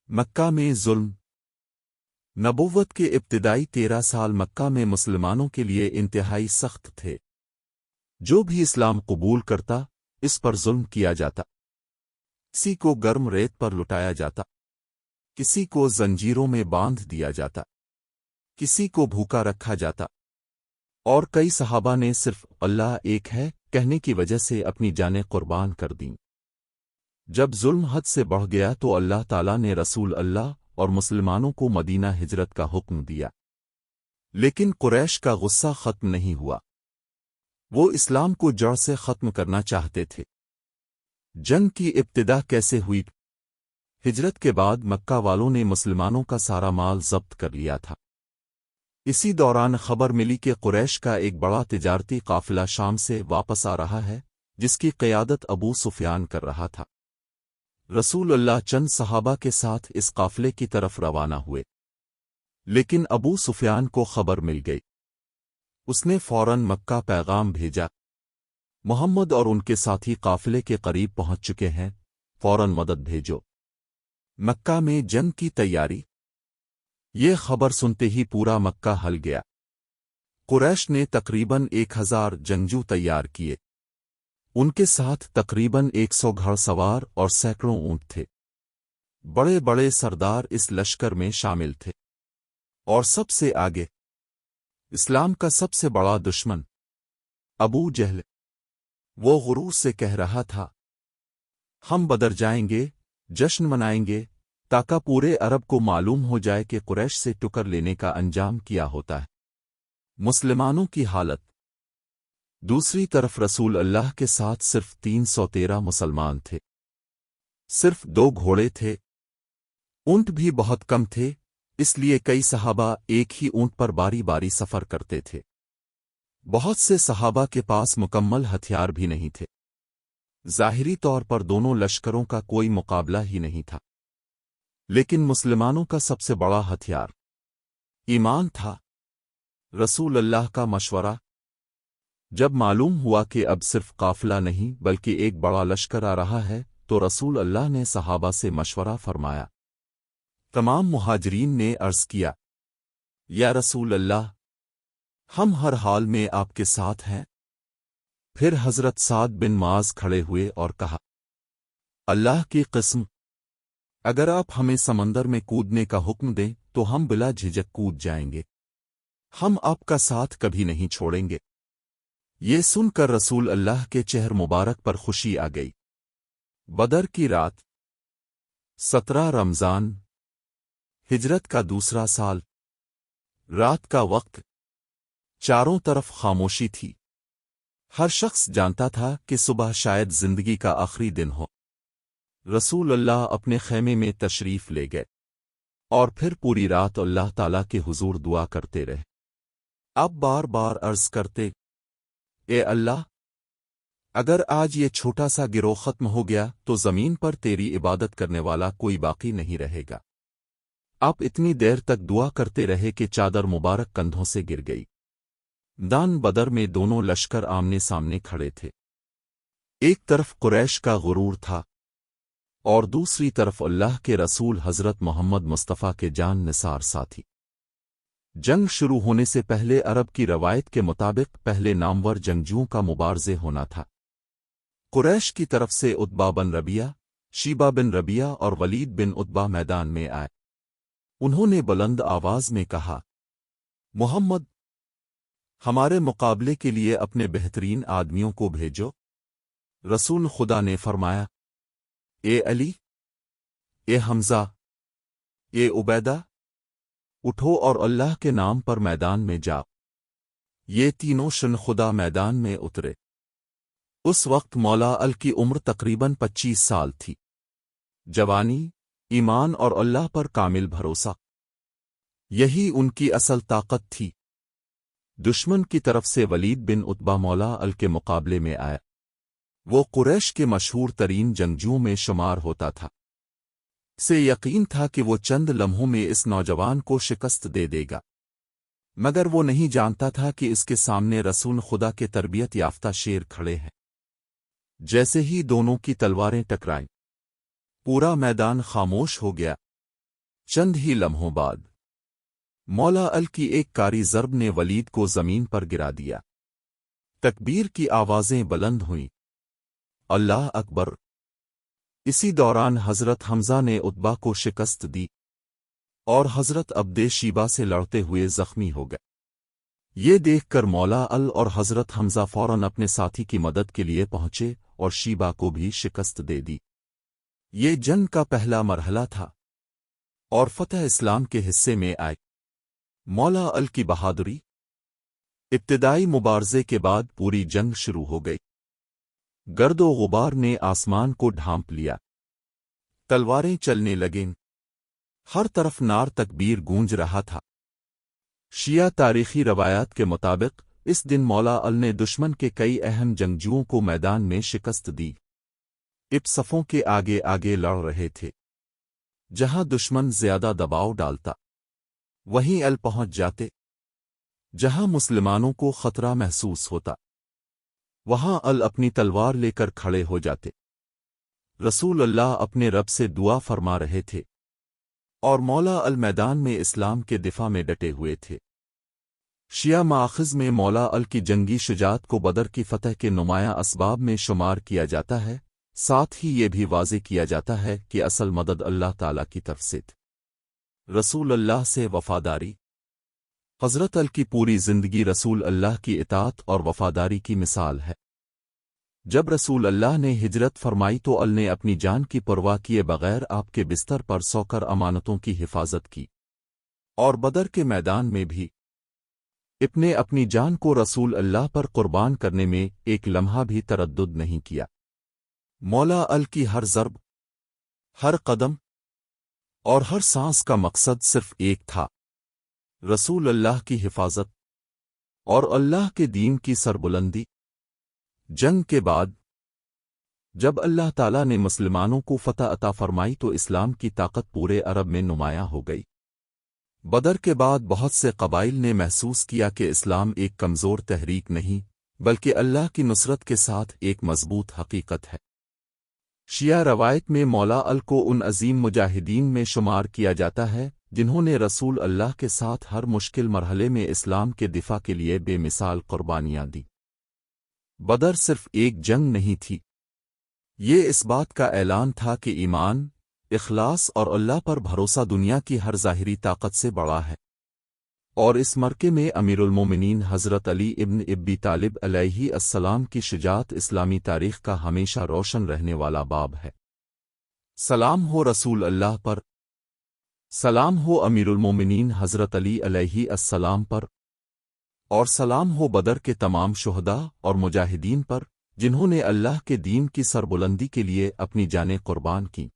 مکہ میں ظلم۔ نبوت کے ابتدائی 13 سال مکہ میں مسلمانوں کے لیے انتہائی سخت تھے۔ جو بھی اسلام قبول کرتا اس پر ظلم کیا جاتا، کسی کو گرم ریت پر لٹایا جاتا، کسی کو زنجیروں میں باندھ دیا جاتا، کسی کو بھوکا رکھا جاتا، اور کئی صحابہ نے صرف اللہ ایک ہے کہنے کی وجہ سے اپنی جانیں قربان کر دیں۔ جب ظلم حد سے بڑھ گیا تو اللہ تعالیٰ نے رسول اللہ اور مسلمانوں کو مدینہ ہجرت کا حکم دیا، لیکن قریش کا غصہ ختم نہیں ہوا۔ وہ اسلام کو جڑ سے ختم کرنا چاہتے تھے۔ جنگ کی ابتدا کیسے ہوئی؟ ہجرت کے بعد مکہ والوں نے مسلمانوں کا سارا مال ضبط کر لیا تھا۔ اسی دوران خبر ملی کہ قریش کا ایک بڑا تجارتی قافلہ شام سے واپس آ رہا ہے، جس کی قیادت ابو سفیان کر رہا تھا۔ رسول اللہ چند صحابہ کے ساتھ اس قافلے کی طرف روانہ ہوئے، لیکن ابو سفیان کو خبر مل گئی۔ اس نے فوراً مکہ پیغام بھیجا، محمد اور ان کے ساتھی قافلے کے قریب پہنچ چکے ہیں، فوراً مدد بھیجو۔ مکہ میں جنگ کی تیاری۔ یہ خبر سنتے ہی پورا مکہ ہل گیا۔ قریش نے تقریباً 1000 جنگجو تیار کیے۔ ان کے ساتھ تقریباً 100 گھڑ سوار اور سینکڑوں اونٹ تھے۔ بڑے بڑے سردار اس لشکر میں شامل تھے، اور سب سے آگے اسلام کا سب سے بڑا دشمن ابو جہل۔ وہ غرور سے کہہ رہا تھا، ہم بدر جائیں گے، جشن منائیں گے، تاکہ پورے عرب کو معلوم ہو جائے کہ قریش سے ٹکر لینے کا انجام کیا ہوتا ہے۔ مسلمانوں کی حالت۔ دوسری طرف رسول اللہ کے ساتھ صرف 313 مسلمان تھے۔ صرف 2 گھوڑے تھے، اونٹ بھی بہت کم تھے، اس لیے کئی صحابہ ایک ہی اونٹ پر باری باری سفر کرتے تھے۔ بہت سے صحابہ کے پاس مکمل ہتھیار بھی نہیں تھے۔ ظاہری طور پر دونوں لشکروں کا کوئی مقابلہ ہی نہیں تھا، لیکن مسلمانوں کا سب سے بڑا ہتھیار ایمان تھا۔ رسول اللہ کا مشورہ۔ جب معلوم ہوا کہ اب صرف قافلہ نہیں بلکہ ایک بڑا لشکر آ رہا ہے تو رسول اللہ نے صحابہ سے مشورہ فرمایا۔ تمام مہاجرین نے عرض کیا، یا رسول اللہ، ہم ہر حال میں آپ کے ساتھ ہیں۔ پھر حضرت سعد بن معاذ کھڑے ہوئے اور کہا، اللہ کی قسم، اگر آپ ہمیں سمندر میں کودنے کا حکم دیں تو ہم بلا جھجک کود جائیں گے، ہم آپ کا ساتھ کبھی نہیں چھوڑیں گے۔ یہ سن کر رسول اللہ کے چہر مبارک پر خوشی آ گئی۔ بدر کی رات، 17 رمضان، ہجرت کا دوسرا سال۔ رات کا وقت، چاروں طرف خاموشی تھی۔ ہر شخص جانتا تھا کہ صبح شاید زندگی کا آخری دن ہو۔ رسول اللہ اپنے خیمے میں تشریف لے گئے، اور پھر پوری رات اللہ تعالیٰ کے حضور دعا کرتے رہے۔ اب بار بار عرض کرتے، اے اللہ، اگر آج یہ چھوٹا سا گروہ ختم ہو گیا تو زمین پر تیری عبادت کرنے والا کوئی باقی نہیں رہے گا۔ آپ اتنی دیر تک دعا کرتے رہے کہ چادر مبارک کندھوں سے گر گئی۔ دان بدر میں دونوں لشکر آمنے سامنے کھڑے تھے۔ ایک طرف قریش کا غرور تھا، اور دوسری طرف اللہ کے رسول حضرت محمد مصطفیٰ کے جان نثار ساتھی۔ جنگ شروع ہونے سے پہلے عرب کی روایت کے مطابق پہلے نامور جنگجوؤں کا مبارزے ہونا تھا۔ قریش کی طرف سے عتبہ بن ربیعہ، شیبہ بن ربیعہ اور ولید بن عتبہ میدان میں آئے۔ انہوں نے بلند آواز میں کہا، محمد، ہمارے مقابلے کے لیے اپنے بہترین آدمیوں کو بھیجو۔ رسول خدا نے فرمایا، اے علی، اے حمزہ، اے عبیدہ، اٹھو اور اللہ کے نام پر میدان میں جاؤ۔ یہ تینوں شن خدا میدان میں اترے۔ اس وقت مولا ال کی عمر تقریباً 25 سال تھی۔ جوانی، ایمان اور اللہ پر کامل بھروسہ، یہی ان کی اصل طاقت تھی۔ دشمن کی طرف سے ولید بن عتبہ مولا ال کے مقابلے میں آیا۔ وہ قریش کے مشہور ترین جنگجوؤں میں شمار ہوتا تھا۔ سے یقین تھا کہ وہ چند لمحوں میں اس نوجوان کو شکست دے دے گا، مگر وہ نہیں جانتا تھا کہ اس کے سامنے رسول خدا کے تربیت یافتہ شیر کھڑے ہیں۔ جیسے ہی دونوں کی تلواریں ٹکرائیں، پورا میدان خاموش ہو گیا۔ چند ہی لمحوں بعد مولا ال کی ایک کاری ضرب نے ولید کو زمین پر گرا دیا۔ تکبیر کی آوازیں بلند ہوئیں، اللہ اکبر۔ اسی دوران حضرت حمزہ نے عتبہ کو شکست دی اور حضرت عبد شیبہ سے لڑتے ہوئے زخمی ہو گئے۔ یہ دیکھ کر مولا ال اور حضرت حمزہ فوراً اپنے ساتھی کی مدد کے لیے پہنچے اور شیبہ کو بھی شکست دے دی۔ یہ جنگ کا پہلا مرحلہ تھا اور فتح اسلام کے حصے میں آئے۔ مولا ال کی بہادری۔ ابتدائی مبارزے کے بعد پوری جنگ شروع ہو گئی۔ گرد و غبار نے آسمان کو ڈھانپ لیا، تلواریں چلنے لگیں، ہر طرف نار تکبیر گونج رہا تھا۔ شیعہ تاریخی روایات کے مطابق اس دن مولا ال نے دشمن کے کئی اہم جنگجوؤں کو میدان میں شکست دی۔ اب صفوں کے آگے آگے لڑ رہے تھے۔ جہاں دشمن زیادہ دباؤ ڈالتا وہیں ال پہنچ جاتے۔ جہاں مسلمانوں کو خطرہ محسوس ہوتا وہاں ال اپنی تلوار لے کر کھڑے ہو جاتے۔ رسول اللہ اپنے رب سے دعا فرما رہے تھے اور مولا ال میدان میں اسلام کے دفاع میں ڈٹے ہوئے تھے۔ شیعہ مآخذ میں مولا ال کی جنگی شجاعت کو بدر کی فتح کے نمایاں اسباب میں شمار کیا جاتا ہے، ساتھ ہی یہ بھی واضح کیا جاتا ہے کہ اصل مدد اللہ تعالیٰ کی طرف سے تھی۔ رسول اللہ سے وفاداری۔ حضرت ال کی پوری زندگی رسول اللہ کی اطاعت اور وفاداری کی مثال ہے۔ جب رسول اللہ نے ہجرت فرمائی تو ال نے اپنی جان کی پرواہ کیے بغیر آپ کے بستر پر سو کر امانتوں کی حفاظت کی، اور بدر کے میدان میں بھی نے اپنی جان کو رسول اللہ پر قربان کرنے میں ایک لمحہ بھی تردد نہیں کیا۔ مولا ال کی ہر ضرب، ہر قدم اور ہر سانس کا مقصد صرف ایک تھا، رسول اللہ کی حفاظت اور اللہ کے دین کی سربلندی۔ جنگ کے بعد جب اللہ تعالیٰ نے مسلمانوں کو فتح عطا فرمائی تو اسلام کی طاقت پورے عرب میں نمایاں ہو گئی۔ بدر کے بعد بہت سے قبائل نے محسوس کیا کہ اسلام ایک کمزور تحریک نہیں بلکہ اللہ کی نصرت کے ساتھ ایک مضبوط حقیقت ہے۔ شیعہ روایت میں مولا ال کو ان عظیم مجاہدین میں شمار کیا جاتا ہے جنہوں نے رسول اللہ کے ساتھ ہر مشکل مرحلے میں اسلام کے دفاع کے لیے بے مثال قربانیاں دیں۔ بدر صرف ایک جنگ نہیں تھی، یہ اس بات کا اعلان تھا کہ ایمان، اخلاص اور اللہ پر بھروسہ دنیا کی ہر ظاہری طاقت سے بڑا ہے۔ اور اس مرکے میں امیر المومنین حضرت علی ابن ابی طالب علیہ السلام کی شجاعت اسلامی تاریخ کا ہمیشہ روشن رہنے والا باب ہے۔ سلام ہو رسول اللہ پر، سلام ہو امیر المومنین حضرت علی علیہ السلام پر، اور سلام ہو بدر کے تمام شہداء اور مجاہدین پر جنہوں نے اللہ کے دین کی سربلندی کے لیے اپنی جانیں قربان کیں۔